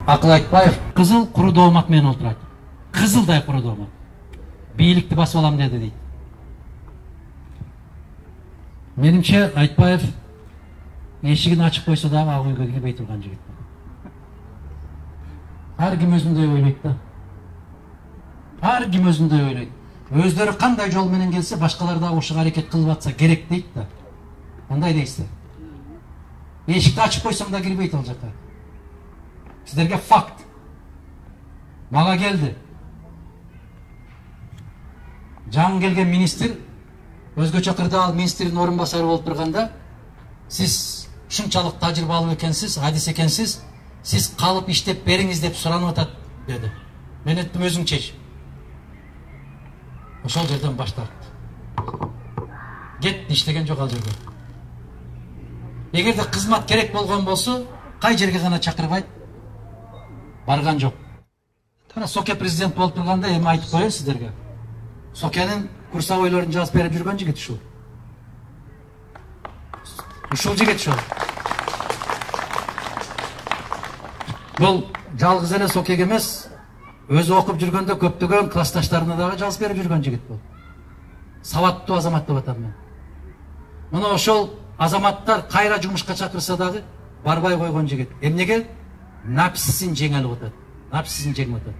Акыл Айтбаев кызыл куру доомак менен отурат. Кызылдай куру доомак. Бийликти басып алам деди дейт. Менимче Айтбаев эшигин ачык койсо дагы ак үйгө кирбей турган жигит. Ар ким өзүндөй ойлойт да. Ар ким өзүндөй ойлойт. Өздөрү кандай жол менен келсе, башкалар да ошого аракет кылып атса керек дейт да. Кандай дейсиздер? Эшикти ачып койсоң да кирбейт ал жака. Сиздерге факт. Мага келди. Жаңы келген министр, өзгөчө кырда ал министрдин орун басары болуп турганда, сиз ушунчалык тажрыйбалуу экенсиз, адис экенсиз, сиз калып иштеп бериңиз деп суранып атат деди. Мен айттым, өзүң чеч. Ошол жерден баш тартты. Кетти, иштеген жок ал жерде. Эгерде кызмат керек болгон болсо, кай жерге гана чакырбайт? Барган жок. Мына Соке президент болуп турганда эми айтып коеюн сиздерге. Сокенин курсовойлорун жазып берип жүргөн жигит ушул. Ушул жигит ушул. Бул жалгыз эле Сокеге эмес, өзү окуп жүргөндө көптөгөн классташтарына дагы жазып берип жүргөн жигит бул. Сабаттуу азамат деп атам мен. Мына ошол азаматтар кайра жумушка чакырса дагы барбай койгон жигит. Эмнеге? Напсисин жеңе алып атат. Напсисин жеңип атат.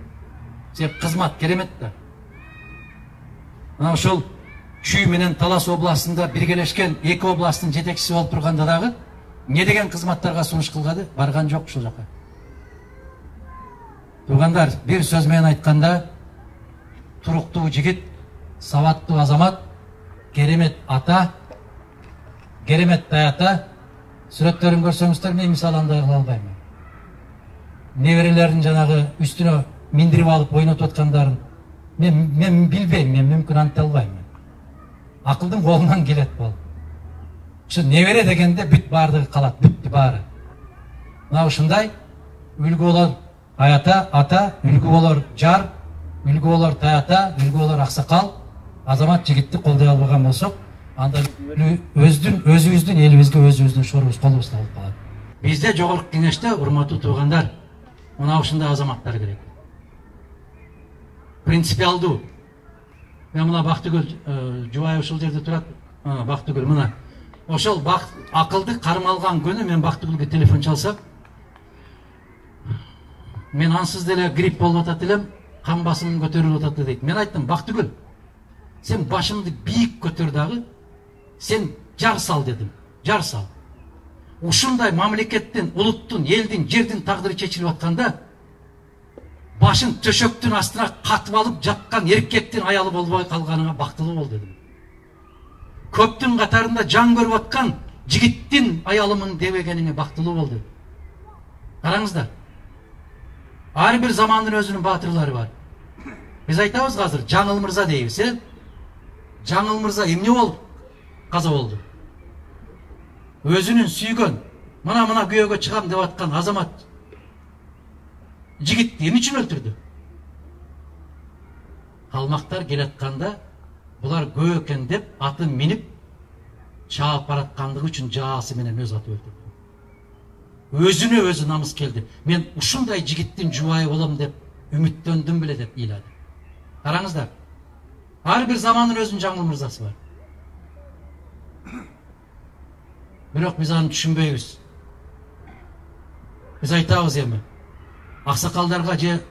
Себеп кызмат керемет да. Мына ошол Чүй менен Талас областында биргелешкен эки областтын жетекчиси болуп турганда дагы эмне деген кызматтарга сунуш кылгады? Барган жок ушул жака. Туугандар, бир сөз менен айтканда, туруктуу жигит, сабаттуу азамат, керемет ата, керемет ата. Сүрөттөрүн көрсөңүздөр, мен мисал андай кыла албайм. Неберелерин жанагы үстүнө миндирип алып ойнотуп аткандарын мен билбейм, мен мүмкүн анте албайм. Акылдын колунан келет бул. Ушу небере дегенде бүт баардыгы калат, бүттү баары. Мына ушундай үлгү болор ата, үлгү болор жар, үлгү болор таята, үлгү болор аксакал, азамат жигитти колдой албаган болсок, анда өзүбүздүн элибизге өзүбүздүн шорубуз колубузда болуп калат. Бизде жогорку кеңеште, урматтуу туугандар, мына ушундай азаматтар керек. Принципиалдуу. Мен мына Бактыгүл жубайы ушул жерде турат. Бактыгүл мына. Ошол акылды кармалган күнү мен Бактыгүлгө телефон чалсам, мен ансыз деле грипп болуп атат элем, кан басымым көтөрүлүп атат дейт. Мен айттым, Бактыгүл, сен башыңды бийик көтөр дагы, сен жар сал дедим. Жар сал. Ушундай мамлекеттин, улуттун, элдин, жердин тагдыры чечилип атканда, башын төшөктүн астына катып алып жаткан эркектин аялы болбой калганыңа бактылуу бол дедим. Көптүн катарында жан көрүп аткан жигиттин аялымын дебегениңе бактылуу бол дедим. Караңыздар. Ар бир замандын өзүнүн баатырлары бар. Биз айтабыз азыр Жаңыл мырза дейбиз, Жаңыл мырза эмне болуп каза болду? Өзүнүн сүйгөн, мына күйөөгө чыгам деп аткан азамат жигитти эмне үчүн өлтүрдү? Калмактар келатканда булар көө экен деп атын минип чаап бараткандыгы үчүн жаасы менен өз аты өлтүрдү. Өзүнө өзү намыс келди. Мен ушундай жигиттин жубайы болом деп үмүттөндүм беле деп ыйлады. Караңыздар. Ар бир замандын өзүнүн Жаңыл мырзасы бар. Бирок биз аны түшүнбөйбүз. Биз айтабыз эми. Аксакалдарга же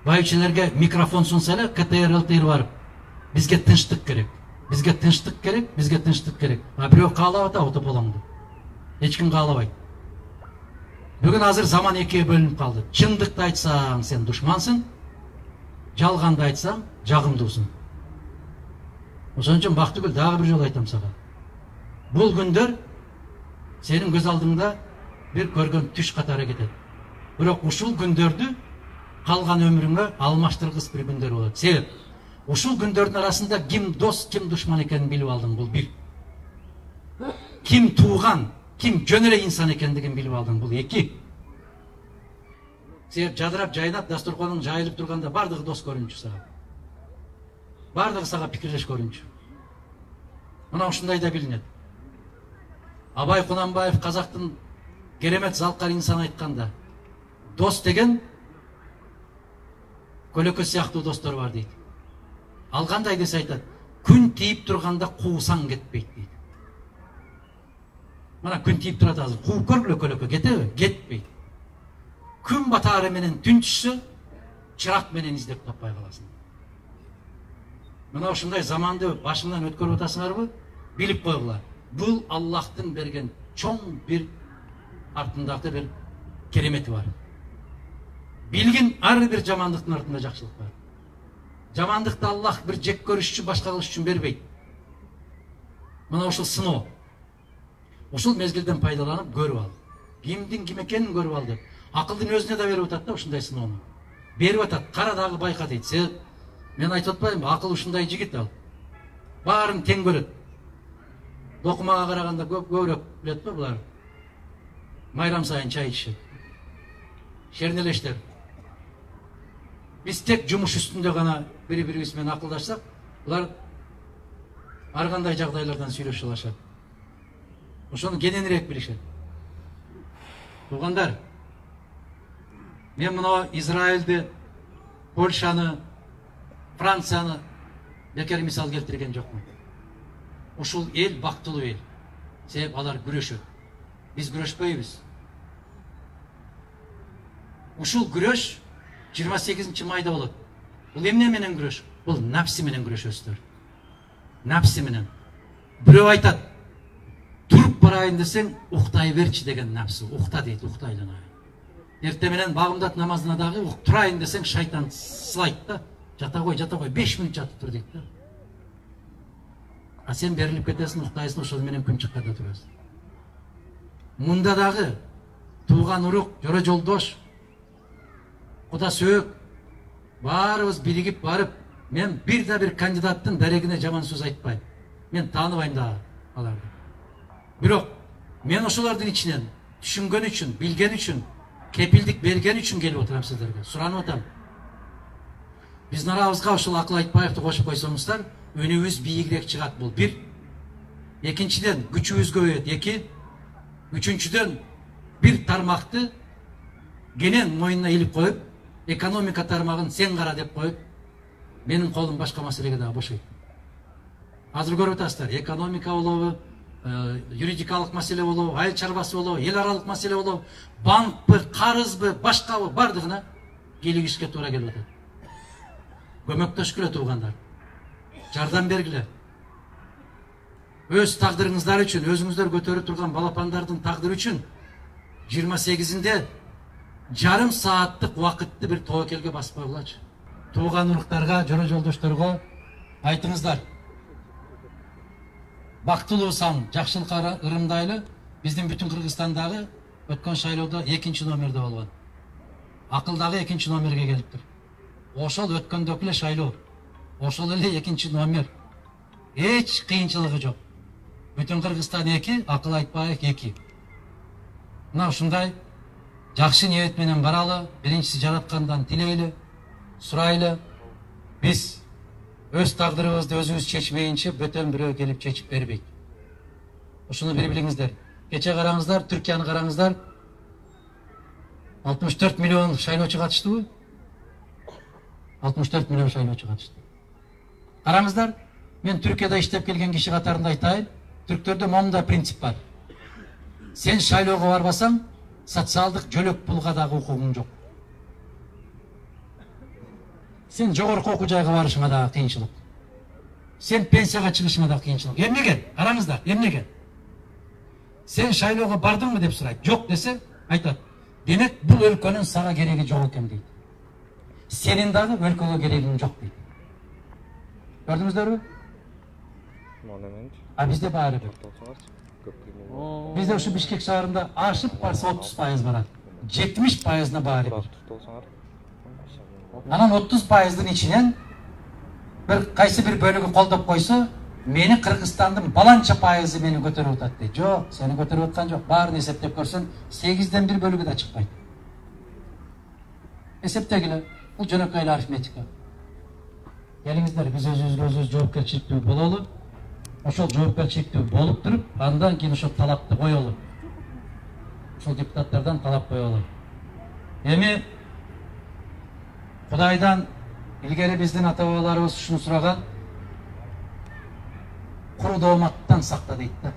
байчелерге микрофон сунса эле КТР ЛТР барып, бизге тынчтык керек. Бизге тынчтык керек, бизге тынчтык керек. Бирөө каалап атат отополоңду. Эч ким каалабайт. Бүгүн азыр заман экиге бөлүнүп калды. Чындыкты айтсаң сен душмансың, жалганды айтсаң жагымдуусуң. Ошон үчүн Бактыгүл дагы бир жолу айтам сага. Бул күндөр сенин көз алдыңда бир көргөн түш катары кетет. Бирок ушул күндөрдү калган өмүрүңө алмаштыргыс бир күндөр болот. Себеп, ушул күндөрдүн арасында ким дос, ким душман экенин билип алдың, бул бир. Ким тууган, ким жөн эле инсан экендигин билип алдың, бул эки. Себеп жадырап жайнап дастурканың жайылып турганда бардыгы дос көрүнчү сага. Бардыгы сага пикирлеш көрүнчү. Мына ушундай да билинет. Абай Кунанбаев казактын керемет залкар инсан айтканда, Дос деген көлөкө сыяктуу достор бар дейт. Ал кандай десе айтат, күн тийип турганда куусаң кетпейт дейт. Мына күн тийип турат азыр, кууп көргүлө көлөкө, кетеби? Кетпейт. Күн батаары менен түн түшсө, чырак менен издеп таппай каласың. Мына ушундай заманды башыңдан өткөрүп атасыңарбы? Билип койгула. Бул Аллахтын берген чоң бир артындагы бир керемети бар. Билгин ар бир жамандыктын артында жакшылык бар. Жамандыкты Аллах бир жек көрүш үчүн, башка кылыш үчүн бербейт. Мына ушул сыноо. Ушул мезгилден пайдаланып көрүп ал. Кимдин ким экенин көрүп ал деп. Акылдын өзүнө да берип атат да ушундай сыноону. Берип атат, кара дагы байка дейт. Мен айтып атпаймынбы, акыл ушундай жигит ал. Баарын тең көрөт. Докумага караганда көбүрөөк билет го булар. Майрам сайын чай ичишет. Шернелештер. Биз тек жумуш үстүндө гана бири-бирибиз менен акылдашсак, булар ар кандай жагдайлардан сүйлөшө алышат. Ошону кененирээк билишет. Туугандар, мен мына Израилди, Польшаны, Францияны бекер мисал келтирген жокмун. Ушул эл бактылуу эл. Себеп алар күрөшөт. Биз күрөшпөйбүз. Ушул күрөш 28 майда болот. Бул эмне менен күрөш? Бул напси менен күрөшөсүздөр. Напси менен. Бирөө айтат, туруп барайын десең, уктай берчи деген напси. Укта дейт, уктайлана. Эрте менен багымдат намазына дагы турайын десең, шайтан сылайт да. Жата кой, 5 минут жатып тур дейт да. А сен берилип кетесиң, уктайсың, ошол менен күн чыкканда турасың. Мында дагы тууган урук, жора жолдош, куда сөөк, баарыбыз биригип барып, мен бир да бир кандидаттын дарегине жаман сөз айтпайм. Мен тааныбайм да аларды. Бирок мен ошолордун ичинен түшүнгөн үчүн, билген үчүн, кепилдик берген үчүн келип отурам сиздерге. Суранып атам. Биздин арабызга ушул акыл айтпаевди кошуп койсоңуздар, өнүбүз бийигирээк чыгат. Бул бир. Экинчиден күчүбүз көбөйөт. 2. Үчүнчүдөн бир тармакты кенен моюнуна илип коюп, экономика тармагын сен кара деп коюп, менин колум башка маселеге дагы бошойт. Азыр көрүп атасыздар, экономика болобу, юридикалык маселе болобу, айыл чарбасы болобу, эл аралык маселе болобу, банкпы, карызбы, башкабы бардыгына келигишке туура келип атат. Көмөктөшкүлө туугандар. Жардам бергиле. Өз тагдырыңыздар үчүн, өзүңүздөр көтөрүп турган балапандардын тагдыры үчүн 28-inde жарым сааттык убакытты бир тобокелге басып койгулачы. Тууган уруктарга, жора жолдошторго айтыңыздар. Бактылуусаң, жакшылыкка ырымдайлы, биздин бүтүн Кыргызстандагы өткөн шайлоодо 2-нчи номерде болгон. Акылдагы 2-нчи номерге келиптир. Ошол өткөндөгү эле шайлоо. Ошол эле 2-нчи номер. Эч кыйынчылыгы жок. Бүтүн Кыргызстан 2, Акыл Айтбаев 2. Мына ушундай жакшы ниет менен каралы, биринчиси жараткандан тилейли, сурайлы. Биз өз тагдырыбызды өзүбүз чечмейинче бөтөн бирөө келип чечип бербейт. Ушуну билиңиздер. Кече караңыздар, Түркияны караңыздар. 64 миллион шайлоочу катыштыбы? 64 миллион шайлоочу катышты. Караңыздар, мен Түркияда иштеп келген киши катарында айтайын, түрктөрдө момундай принцип бар. Сен шайлоого барбасаң, социалдык жөлөк пулга дагы укугуң жок. Сен жогорку окуу жайга барышыңа дагы кыйынчылык. Сен пенсияга чыгышыңа дагы кыйынчылык. Эмнеге? Караңыздар, эмнеге? Сен шайлоого бардыңбы деп сурайт. Жок десе, айтат. Демек, бул өлкөнүн сага кереги жок экен дейт. Сенин дагы өлкөгө керегиң жок дейт. Көрдүңүздөрбү? А бизде баары бир. Бизде ушу Бишкек шаарында ашып барса 30% барат. 70%-на баары бир. Анан 30%-дын ичинен бир кайсы бир бөлүгү колдоп койсо, мени Кыргызстандын баланча пайызы мени көтөрүп атат дейт. Жок, сени көтөрүп аткан жок. Баарын эсептеп көрсөң, 8ден 1 бөлүгү да чыкпайт. Эсептегиле. Бул жөнөкөй арифметика. Келиңиздер, биз өзүбүзгө жоопкерчиликтүү бололу. Ошол жоопкерчиликтүү болуп туруп, андан кийин ошол талапты коелу. Ошол депутаттардан талап коелу. Эми Кудайдан илгери биздин ата-бабаларыбыз ушуну сураган, куру дооматтан сакта дейт да.